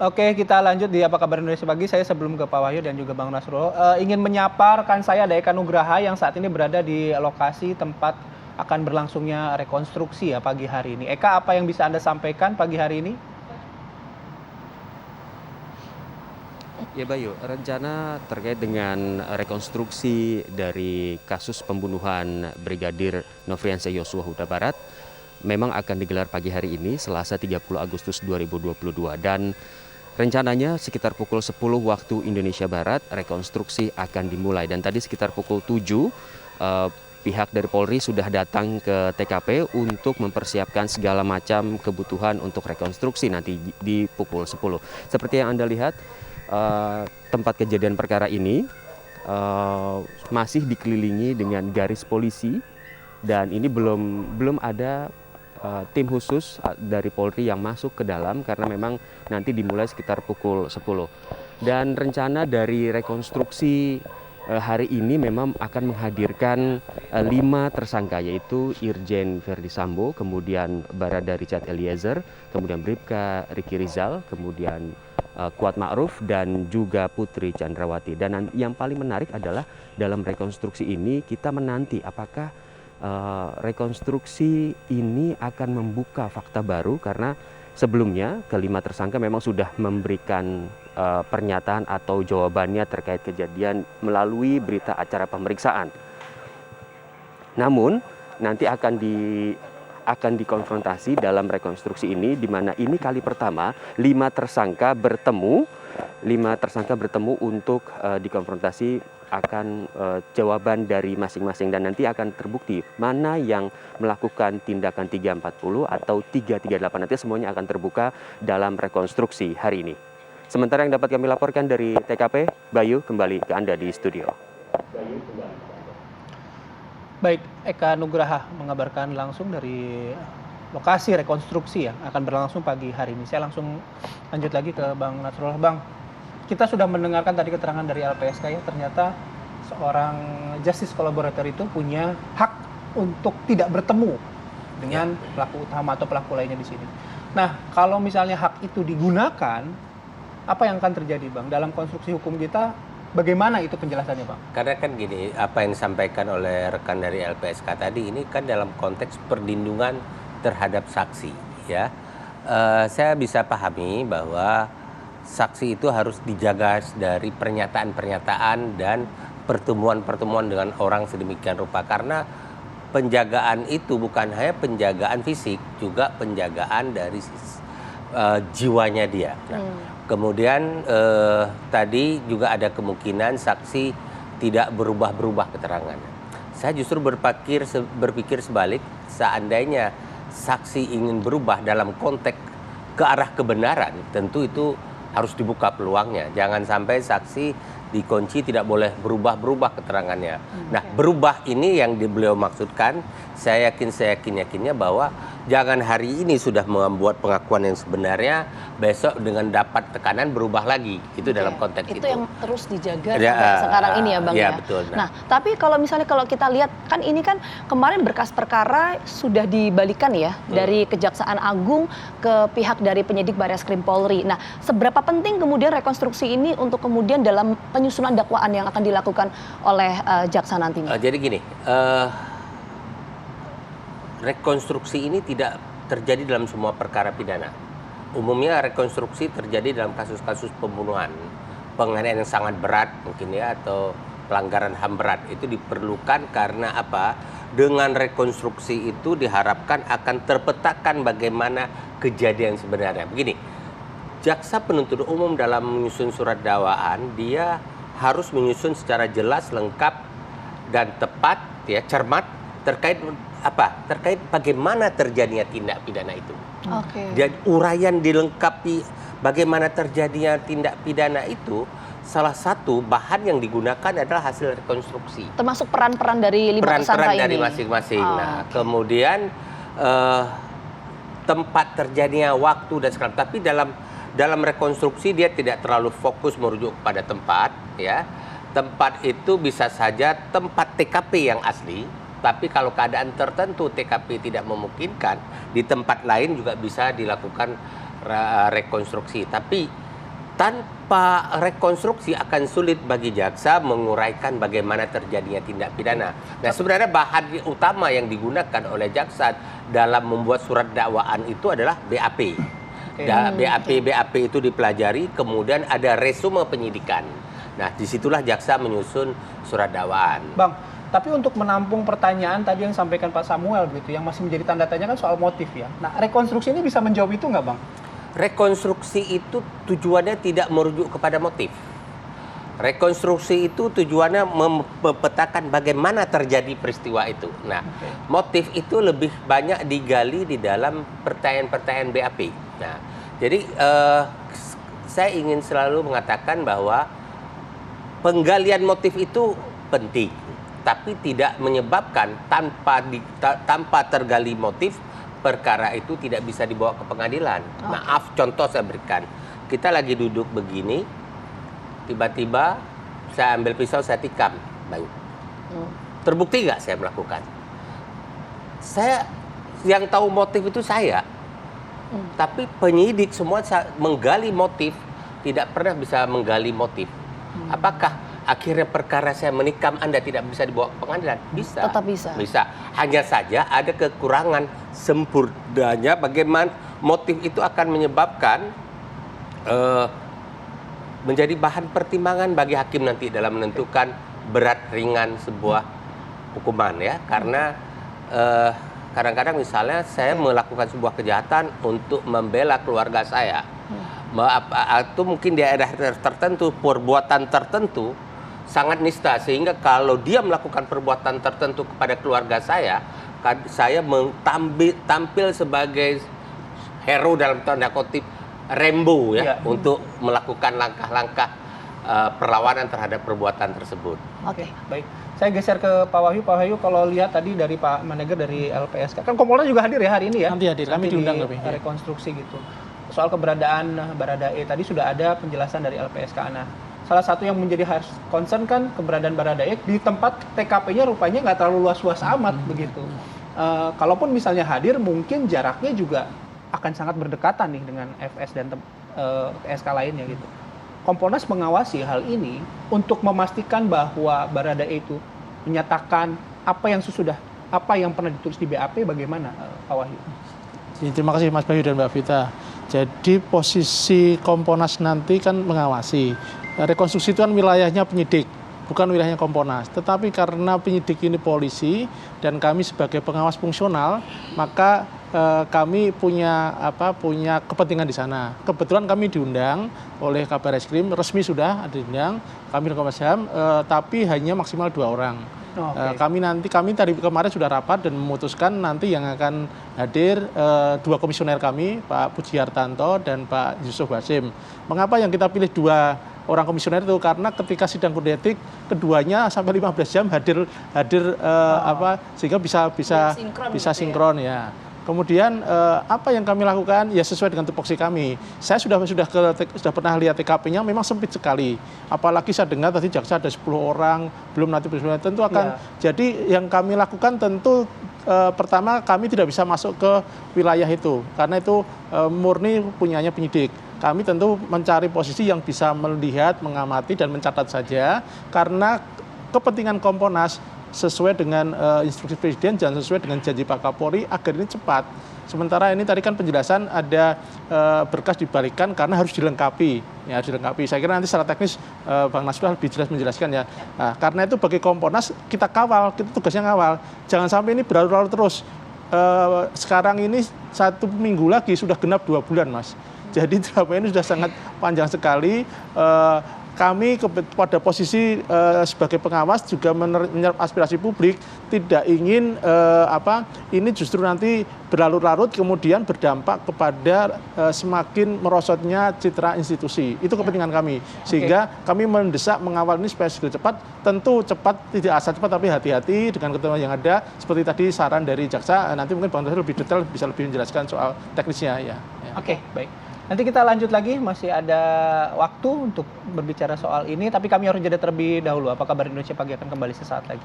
Oke, kita lanjut di Apa Kabar Indonesia Pagi. Saya sebelum ke Pak Wahyu dan juga Bang Nasrullah, ingin menyapa rekan saya ada Eka Nugraha yang saat ini berada di lokasi tempat akan berlangsungnya rekonstruksi ya pagi hari ini. Eka, apa yang bisa Anda sampaikan pagi hari ini? Ya Bayu, rencana terkait dengan rekonstruksi dari kasus pembunuhan Brigadir Nofriansah Yosua Huta Barat memang akan digelar pagi hari ini Selasa 30 Agustus 2022 dan rencananya sekitar pukul 10 waktu Indonesia Barat rekonstruksi akan dimulai dan tadi sekitar pukul 7 pihak dari Polri sudah datang ke TKP untuk mempersiapkan segala macam kebutuhan untuk rekonstruksi nanti di pukul 10. Seperti yang Anda lihat tempat kejadian perkara ini masih dikelilingi dengan garis polisi dan ini belum ada tim khusus dari Polri yang masuk ke dalam karena memang nanti dimulai sekitar pukul 10. Dan rencana dari rekonstruksi hari ini memang akan menghadirkan 5 tersangka yaitu Irjen Verdi Sambo, kemudian Barada Richard Eliezer, kemudian Bribka Riki Rizal, kemudian Kuat Ma'ruf dan juga Putri Chandrawati. Dan yang paling menarik adalah dalam rekonstruksi ini kita menanti apakah rekonstruksi ini akan membuka fakta baru karena sebelumnya kelima tersangka memang sudah memberikan pernyataan atau jawabannya terkait kejadian melalui berita acara pemeriksaan. Namun nanti akan dikonfrontasi dalam rekonstruksi ini di mana ini kali pertama 5 tersangka bertemu untuk dikonfrontasi akan jawaban dari masing-masing dan nanti akan terbukti mana yang melakukan tindakan 340 atau 338 nanti semuanya akan terbuka dalam rekonstruksi hari ini. Sementara yang dapat kami laporkan dari TKP, Bayu kembali ke Anda di studio. Baik, Eka Nugraha mengabarkan langsung dari lokasi rekonstruksi yang akan berlangsung pagi hari ini. Saya langsung lanjut lagi ke Bang Nasrullah. Bang, kita sudah mendengarkan tadi keterangan dari LPSK ya, ternyata seorang justice collaborator itu punya hak untuk tidak bertemu dengan pelaku utama atau pelaku lainnya di sini. Nah, kalau misalnya hak itu digunakan, apa yang akan terjadi, Bang? Dalam konstruksi hukum kita, bagaimana itu penjelasannya, Bang? Karena kan gini, apa yang disampaikan oleh rekan dari LPSK tadi ini kan dalam konteks perlindungan terhadap saksi, ya. Saya bisa pahami bahwa saksi itu harus dijaga dari pernyataan-pernyataan dan pertemuan-pertemuan dengan orang sedemikian rupa karena penjagaan itu bukan hanya penjagaan fisik, juga penjagaan dari jiwanya dia. Nah, kemudian tadi juga ada kemungkinan saksi tidak berubah-berubah keterangannya. Saya justru berpikir sebalik, seandainya saksi ingin berubah dalam konteks ke arah kebenaran, tentu itu harus dibuka peluangnya. Jangan sampai saksi dikunci tidak boleh berubah-berubah keterangannya. Nah, berubah ini yang beliau maksudkan, saya yakinnya bahwa jangan hari ini sudah membuat pengakuan yang sebenarnya, besok dengan dapat tekanan berubah lagi. Itu dalam konteks itu. Itu yang terus dijaga sampai sekarang ini ya Bang ya. Betul. Nah, tapi kalau misalnya kalau kita lihat kan ini kan kemarin berkas perkara sudah dibalikan ya dari Kejaksaan Agung ke pihak dari penyidik Barreskrim Polri. Nah, seberapa penting kemudian rekonstruksi ini untuk kemudian dalam penyusunan dakwaan yang akan dilakukan oleh jaksa nantinya? Jadi gini, rekonstruksi ini tidak terjadi dalam semua perkara pidana. Umumnya rekonstruksi terjadi dalam kasus-kasus pembunuhan, penganiayaan yang sangat berat mungkin ya, atau pelanggaran HAM berat. Itu diperlukan karena apa? Dengan rekonstruksi itu diharapkan akan terpetakan bagaimana kejadian sebenarnya. Begini, jaksa penuntut umum dalam menyusun surat dakwaan, dia harus menyusun secara jelas, lengkap, dan tepat, ya, cermat terkait apa? Terkait bagaimana terjadinya tindak pidana itu. Dan uraian dilengkapi bagaimana terjadinya tindak pidana itu, salah satu bahan yang digunakan adalah hasil rekonstruksi. Termasuk peran-peran dari 5 tersangka ini. Peran dari masing-masing. Kemudian tempat terjadinya waktu dan segala. Tapi dalam rekonstruksi dia tidak terlalu fokus merujuk pada tempat, ya. Tempat itu bisa saja tempat TKP yang asli. Tapi kalau keadaan tertentu TKP tidak memungkinkan, di tempat lain juga bisa dilakukan rekonstruksi. Tapi tanpa rekonstruksi akan sulit bagi jaksa menguraikan bagaimana terjadinya tindak pidana. Nah, sebenarnya bahan utama yang digunakan oleh jaksa dalam membuat surat dakwaan itu adalah BAP. BAP itu dipelajari, kemudian ada resume penyidikan. Nah, disitulah jaksa menyusun surat dakwaan. Bang, tapi untuk menampung pertanyaan tadi yang disampaikan Pak Samuel gitu, yang masih menjadi tanda tanya kan soal motif ya. Nah, rekonstruksi ini bisa menjawab itu nggak, Bang? Rekonstruksi itu tujuannya tidak merujuk kepada motif. Rekonstruksi itu tujuannya memetakan bagaimana terjadi peristiwa itu. Nah, motif itu lebih banyak digali di dalam pertanyaan-pertanyaan BAP. Nah, jadi saya ingin selalu mengatakan bahwa penggalian motif itu penting, tapi tidak menyebabkan tanpa tergali motif perkara itu tidak bisa dibawa ke pengadilan. Maaf, contoh saya berikan. Kita lagi duduk begini, tiba-tiba saya ambil pisau, saya tikam Bayu. Terbukti nggak saya melakukan? Saya yang tahu motif itu saya. Tapi penyidik semua menggali motif, tidak pernah bisa menggali motif. Apakah akhirnya perkara saya menikam Anda tidak bisa dibawa ke pengadilan? Bisa. Tetap bisa. Bisa. Hanya saja ada kekurangan sempurnanya bagaimana motif itu akan menyebabkan menjadi bahan pertimbangan bagi hakim nanti dalam menentukan berat ringan sebuah hukuman ya. Karena kadang-kadang misalnya saya melakukan sebuah kejahatan untuk membela keluarga saya. Atau mungkin di daerah tertentu, perbuatan tertentu sangat nista, sehingga kalau dia melakukan perbuatan tertentu kepada keluarga saya tampil sebagai hero dalam tanda kutip, Rambo ya, untuk melakukan langkah-langkah perlawanan terhadap perbuatan tersebut. Oke. Baik. Saya geser ke Pak Wahyu. Pak Wahyu, kalau lihat tadi dari Pak Manager dari LPSK, kan Kompolnas juga hadir ya hari ini ya? Nanti hadir, kami diundang lebih. Rekonstruksi gitu. Soal keberadaan Baradae tadi sudah ada penjelasan dari LPSK. Nah, salah satu yang menjadi harus concern kan keberadaan Baradae di tempat TKP-nya rupanya nggak terlalu luas-luas amat begitu. Kalaupun misalnya hadir, mungkin jaraknya juga akan sangat berdekatan nih dengan FS dan SK lainnya gitu. Kompolnas mengawasi hal ini untuk memastikan bahwa Baradae itu menyatakan apa yang pernah ditulis di BAP, bagaimana Pak Wahyu? Terima kasih Mas Bayu dan Mbak Vita. Jadi posisi Kompolnas nanti kan mengawasi. Rekonstruksi itu kan wilayahnya penyidik, bukan wilayahnya Kompolnas. Tetapi karena penyidik ini polisi dan kami sebagai pengawas fungsional, maka kami punya kepentingan di sana. Kebetulan kami diundang oleh Kabar Eskrim, resmi sudah diundang, kami dan Komnas HAM, tapi hanya maksimal 2 orang. Kami tadi kemarin sudah rapat dan memutuskan nanti yang akan hadir 2 komisioner kami, Pak Pujiartanto dan Pak Yusuf Wasim. Mengapa yang kita pilih 2 orang komisioner itu? Karena ketika sidang kode etik keduanya sampai 15 jam hadir sehingga bisa sinkron ya. Kemudian apa yang kami lakukan ya sesuai dengan tupoksi kami. Saya sudah pernah lihat TKP-nya, memang sempit sekali. Apalagi saya dengar tadi jaksa ada 10 orang, belum nanti tentu akan. Jadi yang kami lakukan tentu pertama kami tidak bisa masuk ke wilayah itu karena itu murni punyanya penyidik. Kami tentu mencari posisi yang bisa melihat, mengamati dan mencatat saja karena kepentingan Kompolnas sesuai dengan instruksi Presiden dan sesuai dengan janji Pak Kapolri agar ini cepat. Sementara ini tadi kan penjelasan ada berkas dibalikan karena harus dilengkapi. Ya, harus dilengkapi. Saya kira nanti secara teknis Bang Nasrullah lebih jelas menjelaskan ya. Nah, karena itu bagi Kompolnas kita kawal, kita tugasnya ngawal. Jangan sampai ini berlarut-larut terus. Sekarang ini 1 minggu lagi sudah genap 2 bulan, Mas. Jadi drama ini sudah sangat panjang sekali. Kami pada posisi sebagai pengawas juga menyerap aspirasi publik, tidak ingin ini justru nanti berlarut-larut kemudian berdampak kepada semakin merosotnya citra institusi. Itu kepentingan kami. Sehingga kami mendesak mengawal ini supaya segera cepat. Tentu cepat, tidak asal cepat tapi hati-hati dengan ketentuan yang ada. Seperti tadi saran dari jaksa, nanti mungkin Bang Nasrul lebih detail bisa lebih menjelaskan soal teknisnya ya. Oke, baik. Nanti kita lanjut lagi, masih ada waktu untuk berbicara soal ini, tapi kami harus jeda terlebih dahulu. Apa kabar Indonesia Pagi akan kembali sesaat lagi.